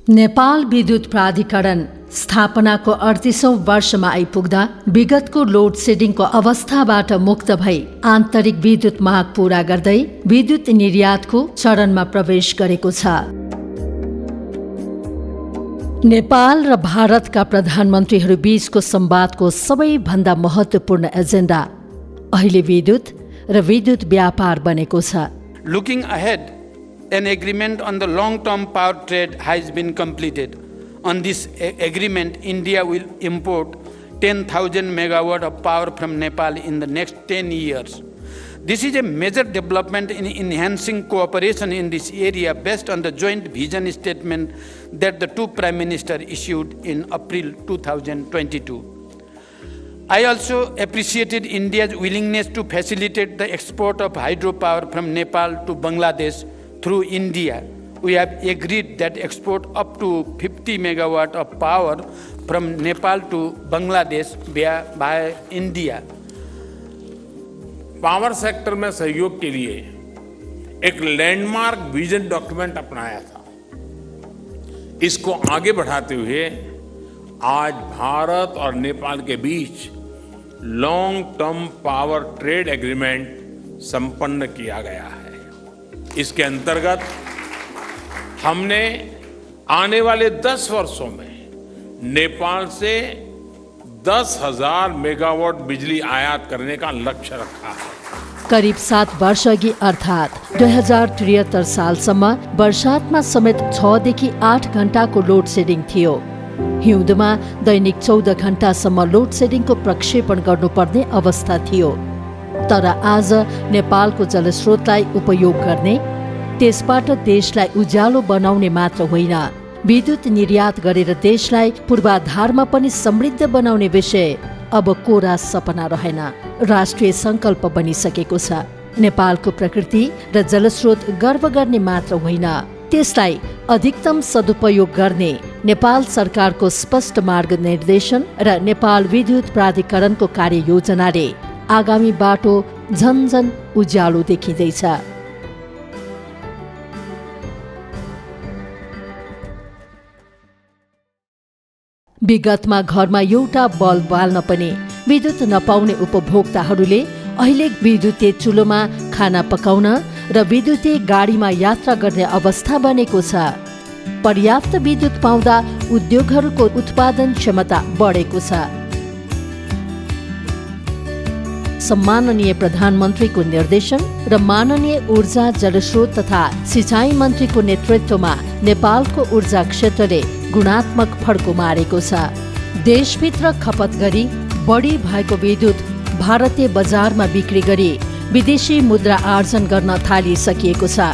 नेपाल विद्युत प्राधिकरण स्थापनाको 38औं वर्षमा आइपुग्दा विगतको लोड सेडिङको अवस्थाबाट मुक्त भई आन्तरिक विद्युत माग पूरा गर्दै विद्युत निर्यातको चरणमा प्रवेश गरेको छ। नेपाल र भारतका प्रधानमन्त्रीहरू बीचको संवादको सबैभन्दा महत्त्वपूर्ण एजेन्डा अहिले विद्युत र विद्युत व्यापार बनेको छ। Looking ahead, an agreement on the long-term power trade has been completed. On this agreement, India will import 10,000 megawatt of power from Nepal in the next 10 years. This is a major development in enhancing cooperation in this area based on the joint vision statement that the two Prime Ministers issued in April 2022. I also appreciated India's willingness to facilitate the export of hydropower from Nepal to Bangladesh through India. We have agreed that export up to 50 megawatt of power from Nepal to Bangladesh via India. Power sector में सहयोग के लिए एक landmark vision document अपनाया था। इसको आगे बढ़ाते हुए आज भारत और नेपाल के बीच long term power trade agreement संपन्न किया गया है। इसके अंतर्गत हमने आने वाले 10 वर्षों में नेपाल से 10,000 मेगावाट बिजली आयात करने का लक्ष्य रखा है। करिब 7 वर्ष अघि अर्थात् 2073 सालसम्म वर्षातमा समेत 6 देखि 8 घण्टाको लोड सेडिङ थियो। हिउँदमा दैनिक 14 घण्टासम्म लोड सेडिङको प्रक्षेपण गर्नुपर्ने अवस्था थियो। तर आज नेपालको जलस्रोतलाई उपयोग गर्ने, त्यसबाट देशलाई उज्यालो बनाउने मात्र होइन, विद्युत निर्यात गरेर देशलाई पूर्वाधारमा पनि समृद्ध बनाउने विषय अब कोरा सपना रहेन, राष्ट्रिय संकल्प बनिसकेको छ। नेपालको प्रकृति र जलस्रोत गर्व गर्ने मात्र होइन, त्यसलाई अधिकतम सदुपयोग गर्ने नेपाल सरकारको स्पष्ट मार्गनिर्देशन र नेपाल विद्युत प्राधिकरणको कार्ययोजनाले आगामी बाटो झन्झन उज्यालो देखिँदैछ। विगतमा घरमा एउटा बल्ब बाल्न पनि विद्युत नपाउने उपभोक्ताहरूले अहिले विद्युतीय चुलोमा खाना पकाउन र विद्युतीय गाडीमा यात्रा गर्ने अवस्था बनेको छ। पर्याप्त विद्युत पाउँदा उद्योगहरूको उत्पादन क्षमता बढेको छ। सम्माननीय प्रधानमन्त्रीको निर्देशन र माननीय ऊर्जा जलस्रोत तथा सिंचाई मन्त्रीको नेतृत्वमा नेपालको ऊर्जा क्षेत्रले गुणात्मक फड्को मारेको छ। देशभित्र खपत गरी बढी भएको विद्युत भारतीय बजारमा बिक्री गरी विदेशी मुद्रा आर्जन गर्न थालिसकिएको छ।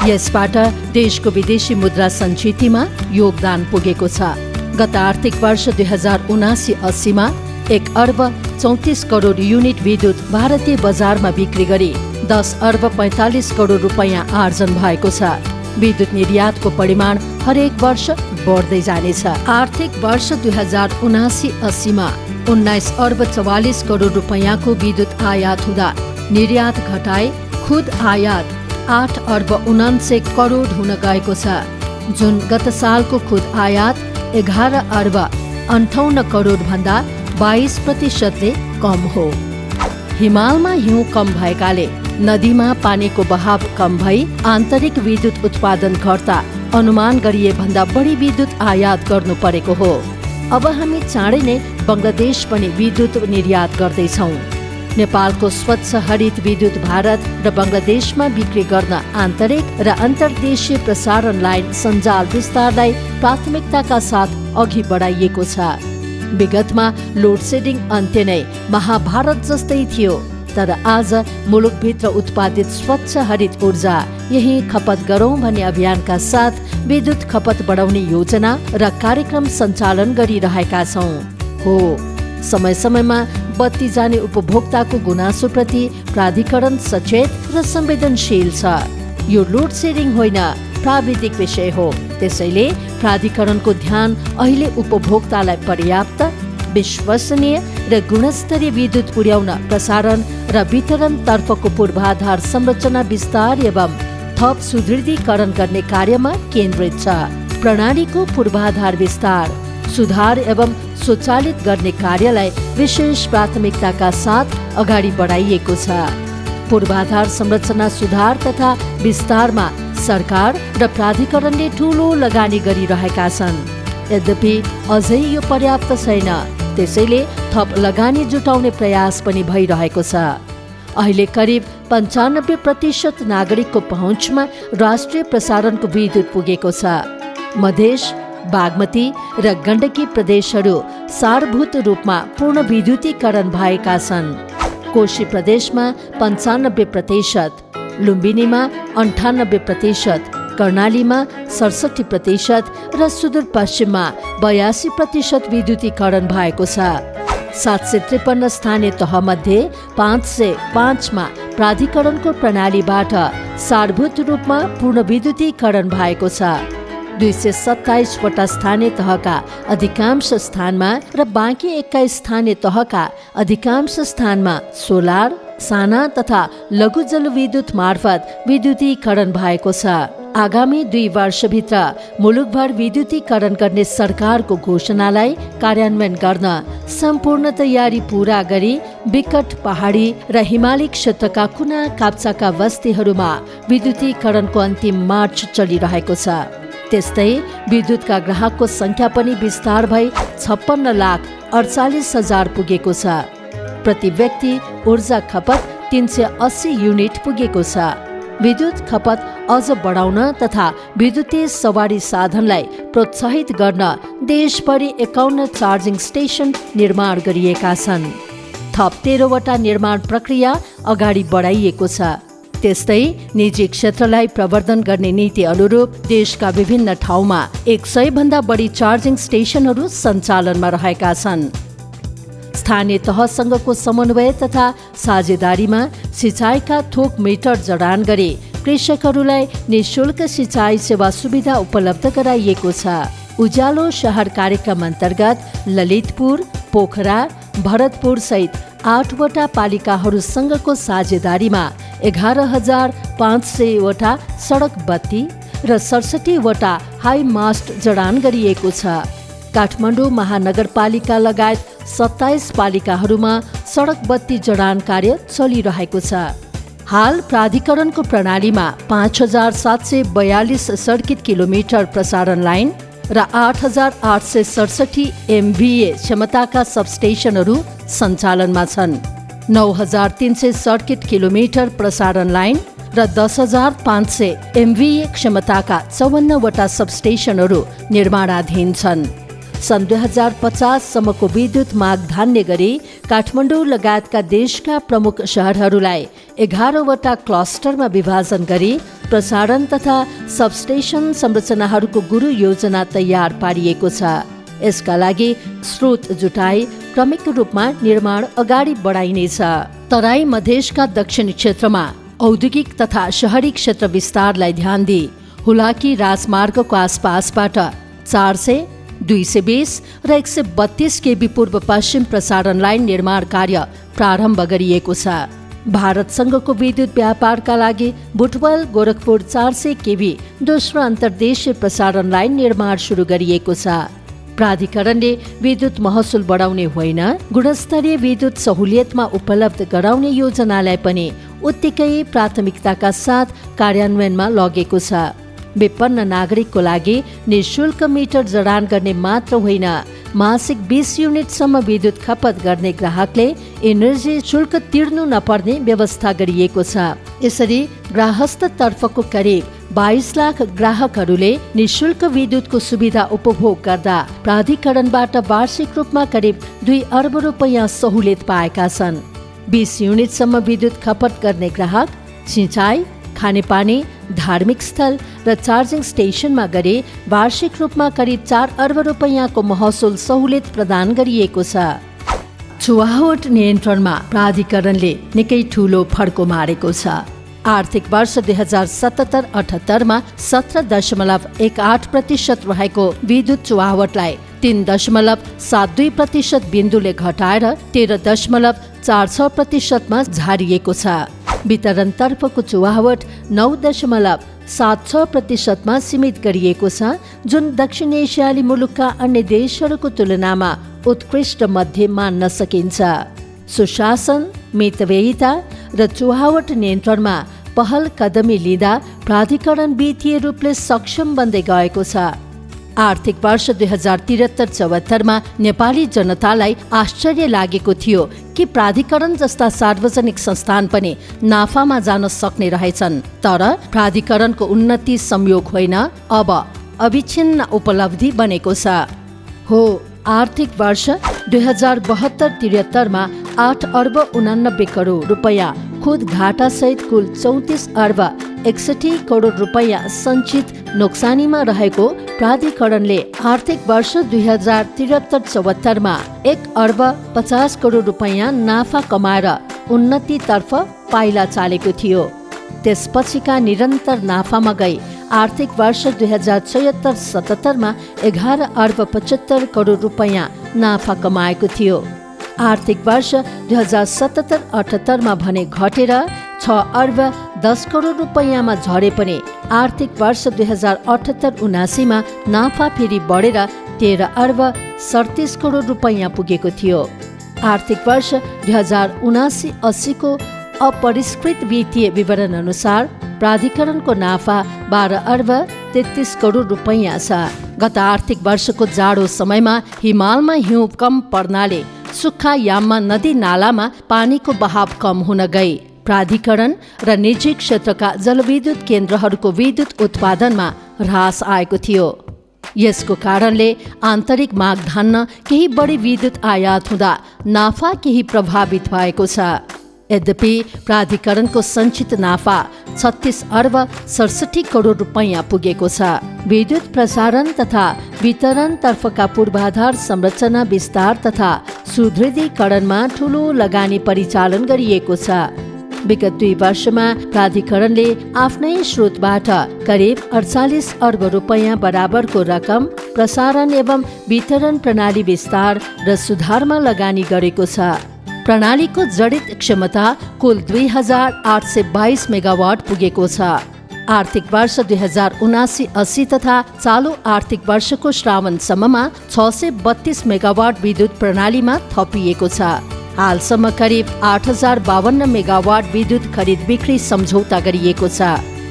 यसबाट देशको विदेशी मुद्रा सञ्चितिमा योगदान पुगेको छ। गत आर्थिक वर्ष 2079-80 मा 1 अर्ब 34 करोड युनिट विद्युत भारतीय बजारमा बिक्री गरी 10 अर्ब 45 करोड रुपैयाँ आर्जन भएको छ। विद्युत निर्यातको परिमाण हरेक वर्ष बढ्दै जानेछ। आर्थिक वर्ष 2079-80 मा 19 अर्ब 44 करोड रुपैयाँको विद्युत आयात हुँदा निर्यात घटाए खुद आयात 8 अर्ब 49 करोड हुन गएको छ, जुन गत सालको खुद आयात 11 अर्ब 58 करोड भन्दा 22% कम हो। हिमालमा हिउँ कम भएकाले नदीमा पानीको बहाव कम भई आन्तरिक विद्युत उत्पादनकर्ता अनुमान गरिए भन्दा बढी विद्युत आयात गर्नु परेको हो। अब हामी चाँडै नै बंगलादेश पनि विद्युत निर्यात गर्दैछौँ। नेपालको स्वच्छ हरित विद्युत भारत र बंगलादेशमा बिक्री गर्न आन्तरिक र अन्तर्देशीय प्रसारण लाइन सञ्जाल विस्तारलाई प्राथमिकताका साथ अघि बढाइएको छ। विगतमा लोड सेडिङ अन्त्य नै महाभारत जस्तै थियो, तर आज मुलुकभित्र उत्पादित स्वच्छ हरित ऊर्जा यही खपत गरौं भन्ने अभियानका साथ विद्युत खपत बढाउने योजना र कार्यक्रम सञ्चालन गरिरहेका छौं। हो, समय समयमा बत्ती जाने उपभोक्ताको गुनासोप्रति प्राधिकरण सचेत र संवेदनशील छ। यो लोड सेडिङ होइन, प्राविधिक विषय हो। त्यसैले प्राधिकरणको ध्यान अहिले उपभोक्तालाई पर्याप्त, विश्वसनीय र गुणस्तरीय विद्युत पुर्याउन प्रसारण र वितरण तर्फको पूर्वाधार संरचना विस्तार एवं थप सुदृढीकरण गर्ने कार्यमा केन्द्रित छ। प्रणालीको पूर्वाधार विस्तार, सुधार एवं स्वचालित गर्ने कार्यलाई विशेष प्राथमिकताका साथ अगाडि बढाइएको छ। पूर्वाधार संरचना सुधार तथा विस्तारमा सरकार र प्राधिकरणले ठूलो लगानी गरिरहेका छन्। यद्यपि अझै यो पर्याप्त छैन, त्यसैले थप लगानी जुटाउने प्रयास पनि भइरहेको छ। अहिले करिब 95% नागरिकको पहुँचमा राष्ट्रिय प्रसारणको विद्युत पुगेको छ। मधेस, बागमती र गण्डकी प्रदेशहरू सारभूत रूपमा पूर्ण विद्युतीकरण भएका छन्। कोशी प्रदेशमा 95%, लुम्बिनीमा 98%, कर्णालीमा 67% र सुदूरपश्चिममा 82% विद्युतीकरण भएको छ। 753 स्थानीय तहमध्ये 505 प्राधिकरणको प्रणालीबाट सारभूत रूपमा पूर्ण विद्युतीकरण भएको छ। 227 वटा स्थानीय तहका अधिकांश स्थानमा र बाँकी 21 स्थानीय तहका अधिकांश स्थानमा सोलर, साना तथा लघु जलविद्युत मार्फत विद्युतीकरण भएको छ। आगामी 2 वर्षभित्र मुलुकभर विद्युतीकरण गर्ने सरकारको घोषणालाई कार्यान्वयन गर्न सम्पूर्ण तयारी पूरा गरी विकट पहाडी र हिमाली क्षेत्रका कुना काप्चाका बस्तीहरूमा विद्युतीकरणको अन्तिम मार्च चलिरहेको छ। त्यस्तै विद्युतका ग्राहकको संख्या पनि विस्तार भई 56,48,000 पुगेको छ। प्रति व्यक्ति ऊर्जा खपत 380 युनिट पुगेको छ। विद्युत खपत अझ बढाउन तथा विद्युतीय सवारी साधनलाई प्रोत्साहित गर्न देशभरि 51 चार्जिङ स्टेशन निर्माण गरिएका छन्। थप 13 वटा निर्माण प्रक्रिया अगाडि बढाइएको छ। त्यस्तै निजी क्षेत्रलाई प्रवर्धन गर्ने नीति अनुरूप देशका विभिन्न ठाउँमा 100 भन्दा बढी चार्जिङ स्टेशनहरू सञ्चालनमा रहेका छन्। स्थानीय तहसँगको समन्वय तथा साझेदारीमा सिँचाइका थोक मिटर जडान गरी कृषकहरूलाई निःशुल्क सिँचाइ सेवा सुविधा उपलब्ध गराइएको छ। उज्यालो शहर कार्यक्रम अन्तर्गत ललितपुर, पोखरा, भरतपुर सहित 8 वटा पालिकाहरूसँगको साझेदारीमा 11,500 वटा सडक बत्ती र 67 वटा हाई मास्ट जडान गरिएको छ। काठमाडौँ महानगरपालिका लगायत 27 पालिकाहरूमा सडक बत्ती जडान कार्य चलिरहेको छ। हाल प्राधिकरणको प्रणालीमा 5,742 सर्किट किलोमिटर प्रसारण लाइन र 8,867 MVA क्षमताका सबस्टेशनहरू सञ्चालनमा छन्। 9,300 सर्किट किलोमिटर प्रसारण लाइन र 10,500 MVA क्षमताका 54 वटा सबस्टेशनहरू निर्माणाधीन छन्। सन् 2050 सम्मको विद्युत माग धान्ने गरी काठमाडौँ लगायतका देशका प्रमुख शहरहरूलाई 11 वटा क्लस्टरमा विभाजन गरी प्रसारण तथा सबस्टेशन संरचनाहरूको गुरु योजना तयार पारिएको छ। यसका लागि स्रोत जुटाई क्रमिक रूपमा निर्माण अगाडि बढाइनेछ। तराई मधेसका दक्षिणी क्षेत्रमा औद्योगिक तथा शहरी क्षेत्र विस्तारलाई ध्यान दिई हुलाकी राजमार्गको आसपासबाट 400, 220 र 132 केबी पूर्व पश्चिम प्रसारण लाइन निर्माण कार्य प्रारम्भ गरिएको छ। भारतसँगको विद्युत व्यापारका लागि बुटवल गोरखपुर 400 केबी दोस्रो अन्तर्देशीय प्रसारण लाइन निर्माण सुरु गरिएको छ। प्राधिकरणले विद्युत महसुल बढाउने होइन, गुणस्तरीय विद्युत सहुलियतमा उपलब्ध गराउने योजनालाई पनि उत्तिकै प्राथमिकताका साथ कार्यान्वयनमा लगेको छ। विपन्न नागरिकको लागि निःशुल्क मिटर जडान गर्ने मात्र होइन, मासिक 20 युनिटसम्म विद्युत खपत गर्ने ग्राहकले एनर्जी शुल्क तिर्नु नपर्ने व्यवस्था गरिएको छ। यसरी ग्राहस्थतर्फको करिब 22 लाख ग्राहकहरूले निःशुल्क विद्युतको सुविधा उपभोग गर्दा प्राधिकरणबाट वार्षिक रूपमा करिब 2 अर्ब रुपैयाँ सहुलियत पाएका छन्। 20 युनिटसम्म विद्युत खपत गर्ने ग्राहक सिँचाइ, खानेपानी, धार्मिक स्थल र चार्जिङ स्टेशनमा गरी वार्षिक रूपमा करिब 4 अर्ब रुपैयाँको महसुल सहुलियत प्रदान गरिएको छ। छुवावट नियन्त्रणमा प्राधिकरणले निकै ठूलो फड्को मारेको छ। आर्थिक वर्ष 2077-78 17.18% रहेको विद्युत चुहावटलाई 3.72% बिन्दुले घटाएर 13.46% झारिएको छ। वितरणतर्फको चुहावट 9.07 7.6% सीमित गरिएको छ, जुन दक्षिण एसियाली मुलुकका अन्य देशहरूको तुलनामा उत्कृष्ट मध्य मान्न सकिन्छ। सुशासन, मितव्ययिता र चुहावट नियन्त्रणमा पहल कदमी लिँदा प्राधिकरण वित्तीय रूपले सक्षम बन्दै गएको छ। आर्थिक वर्ष 2073-74 नेपाली जनतालाई आश्चर्य लागेको थियो कि प्राधिकरण जस्ता सार्वजनिक संस्थान पनि नाफामा जान सक्ने रहेछन्। तर प्राधिकरणको उन्नति संयोग होइन, अब अविच्छिन्न उपलब्धि बनेको छ। हो, आर्थिक वर्ष 2072-73 8 अर्ब 89 करोड रुपैयाँ खुद घाटासहित कुल 34 अर्ब 61 करोड रुपैयाँ सञ्चित नोक्सानीमा रहेको प्राधिकरणले आर्थिक वर्ष 2073-74 1 अर्ब 50 करोड रुपैयाँ नाफा कमाएर उन्नतितर्फ पाइला चालेको थियो। त्यसपछिका निरन्तर नाफामा गई आर्थिक वर्ष 2076-77 11 अर्ब 75 करोड रुपैयाँ नाफा कमाएको थियो। आर्थिक वर्ष 2077-78 भने घटेर 6 अर्ब 10 करोड रुपैयाँमा झरे पनि आर्थिक वर्ष 2078-79 नाफा फेरि बढेर 13 अर्ब 37 करोड रुपैयाँ पुगेको थियो। आर्थिक वर्ष 2079-80 को अपरिष्कृत वित्तीय विवरण अनुसार प्राधिकरणको नाफा 12 अर्ब 33 करोड रुपैयाँ छ। गत आर्थिक वर्षको जाडो समयमा हिमालमा हिउँ कम पर्नाले सुक्खा याममा नदी नालामा पानीको बहाव कम हुन गई। प्राधिकरण र निजी क्षेत्रका जलविद्युत केन्द्रहरूको विद्युत उत्पादनमा ह्रास आएको थियो। यसको कारणले आन्तरिक माग धान्न केही बढी विद्युत आयात हुँदा नाफा केही प्रभावित भएको छ। यद्यपि प्राधिकरणको सञ्चित नाफा 36 अर्ब 67 करोड रुपैयाँ पुगेको छ। विद्युत प्रसारण तथा वितरण तर्फका पूर्वाधार संरचना विस्तार तथा सुदृढीकरणमा ठूलो लगानी परिचालन गरिएको छ। विगत 2 वर्षमा प्राधिकरणले आफ्नै स्रोतबाट करिब 48 अर्ब रुपैयाँ बराबरको रकम प्रसारण एवं वितरण प्रणाली विस्तार र सुधारमा लगानी गरेको छ। प्रणालीको जडित क्षमता कुल 2822 मेगावाट पुगेको छ। आर्थिक वर्ष 2079-80 तथा चालु आर्थिक वर्षको श्रावणसम्ममा 632 मेगावाट विद्युत प्रणालीमा थपिएको छ। हालसम्म करिब 8052 मेगावाट विद्युत खरिद बिक्री सम्झौता गरिएको छ।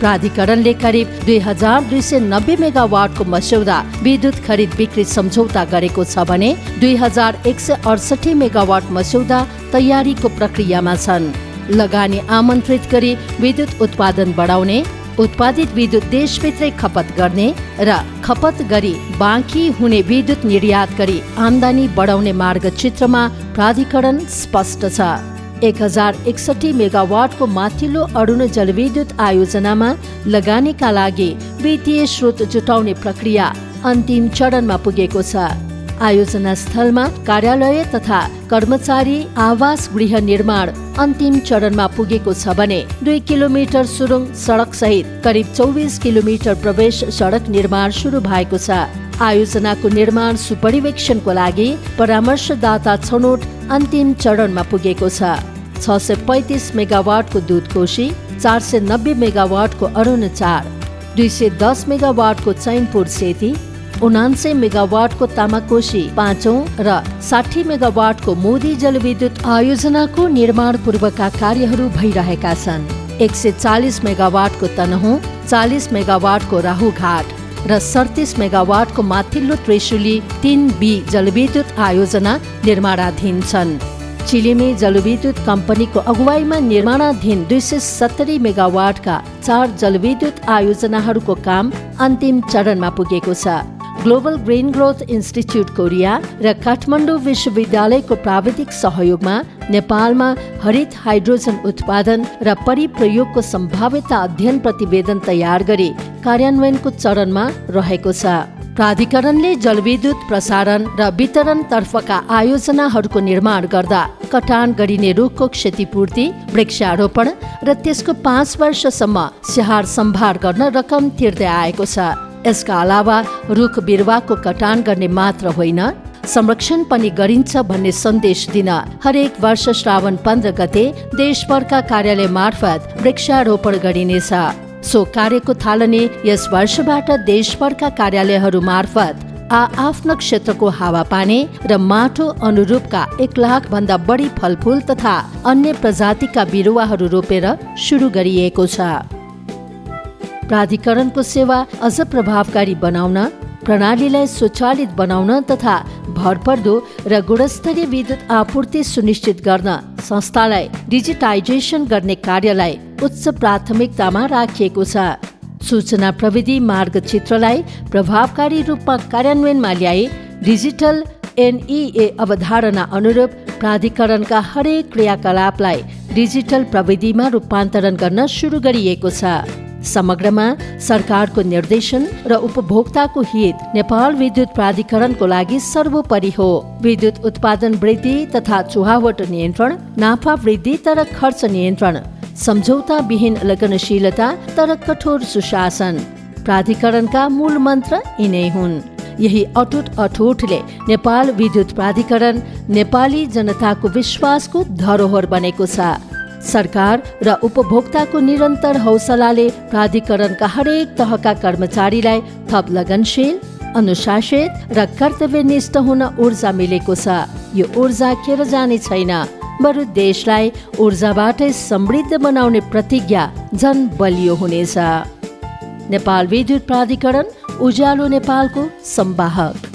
प्राधिकरणले करिब 2290 मेगावाटको मस्यौदा विद्युत खरिद बिक्री सम्झौता गरेको छ भने 2168 मेगावाट मस्यौदा तयारीको प्रक्रियामा छन्। लगानी आमन्त्रित गरी विद्युत उत्पादन बढाउने, उत्पादित विद्युत देशभित्रै खपत गर्ने र खपत गरी बाँकी हुने विद्युत निर्यात गरी आम्दानी बढाउने मार्गचित्रमा प्राधिकरण स्पष्ट छ। 1061 मेगावाटको माथिल्लो अरुण जलविद्युत आयोजनामा लगानीका लागि वित्तीय स्रोत जुटाउने प्रक्रिया अन्तिम चरणमा पुगेको छ। आयोजना स्थलमा कार्यालय तथा कर्मचारी आवास गृह निर्माण अन्तिम चरणमा पुगेको छ भने 2 किलोमिटर सुरुङ सडक सहित करिब 24 किलोमिटर प्रवेश सडक निर्माण सुरु भएको छ। आयोजनाको निर्माण सुपरिवेक्षणको लागि परामर्शदाता छनौट अन्तिम चरणमा पुगेको छ। 635 मेगावाटको दुधकोशी, 490 मेगावाटको अरुण 4, 210 मेगावाटको चैनपुर सेती, 79 मेगावाटको तामाकोशी 5औं र 60 मेगावाटको मोदी जलविद्युत आयोजनाको निर्माण पूर्वका कार्यहरू भइरहेका छन्। 140 मेगावाटको तनहुँ, 40 मेगावाटको राहुघाट र 37 मेगावाटको माथिल्लो त्रिशुली 3B जलविद्युत आयोजना निर्माणाधीन छन्। चिलिमी जलविद्युत कम्पनीको अगुवाईमा निर्माणाधीन 270 मेगावाटका 4 जलविद्युत आयोजनाहरूको काम अन्तिम चरणमा पुगेको छ। Global green growth institute Korea र काठमाडौँ विश्वविद्यालयको प्राविधिक सहयोगमा नेपालमा हरित हाइड्रोजन उत्पादन र परिप्रयोगको सम्भाव्यता अध्ययन प्रतिवेदन तयार गरी कार्यान्वयनको चरणमा रहेको छ। प्राधिकरणले जलविद्युत प्रसारण र वितरण तर्फका आयोजनाहरूको निर्माण गर्दा कटान गरिने रुखको क्षतिपूर्ति, वृक्षारोपण र त्यसको 5 वर्षसम्म स्याहार सम्भार गर्न रकम तिर्दै आएको छ। यसका अलावा रुख बिरुवाको कटान गर्ने मात्र होइन, संरक्षण पनि गरिन्छ भन्ने सन्देश दिन हरेक वर्ष श्रावण 15 गते देशभरका कार्यालय मार्फत वृक्षारोपण गरिनेछ। सो कार्यको थालनी यस वर्षबाट देशभरका कार्यालयहरू मार्फत आफ्ना क्षेत्रको हावापानी र माटो अनुरूपका 1 लाख भन्दा बढी फलफूल तथा अन्य प्रजातिका बिरुवाहरू रोपेर सुरु गरिएको छ। प्राधिकरणको सेवा अझ प्रभावकारी बनाउन, प्रणालीलाई स्वचालित बनाउन तथा भरपर्दो र गुणस्तरीय विद्युत आपूर्ति सुनिश्चित गर्न संस्थालाई डिजिटाइजेसन गर्ने कार्यलाई उच्च प्राथमिकतामा राखिएको छ। सूचना प्रविधि मार्गचित्रलाई प्रभावकारी रूपमा कार्यान्वयनमा ल्याई डिजिटल NEA अवधारणा अनुरूप प्राधिकरणका हरेक क्रियाकलापलाई डिजिटल प्रविधिमा रूपान्तरण गर्न सुरु गरिएको छ। समग्रमा सरकारको निर्देशन र उपभोक्ताको हित नेपाल विद्युत प्राधिकरणको लागि सर्वोपरि हो। विद्युत उत्पादन वृद्धि तथा चुहावट नियन्त्रण, नाफा वृद्धि तर खर्च नियन्त्रण, सम्झौता विहीन लगनशीलता तर कठोर सुशासन प्राधिकरणका मूल मन्त्र यिनै हुन्। यही अटुटले नेपाल विद्युत प्राधिकरण नेपाली जनताको विश्वासको धरोहर बनेको छ। सरकार र उपभोक्ताको निरन्तर हौसलाले प्राधिकरणका हरेक तहका कर्मचारीलाई थप लगनशील, अनुशासित र कर्तव्यनिष्ठ हुन ऊर्जा मिलेको छ। यो ऊर्जा खेर जाने छैन, बरु देशलाई ऊर्जाबाटै समृद्ध बनाउने प्रतिज्ञा झन बलियो हुनेछ। नेपाल विद्युत प्राधिकरण उज्यालो नेपालको संवाहक।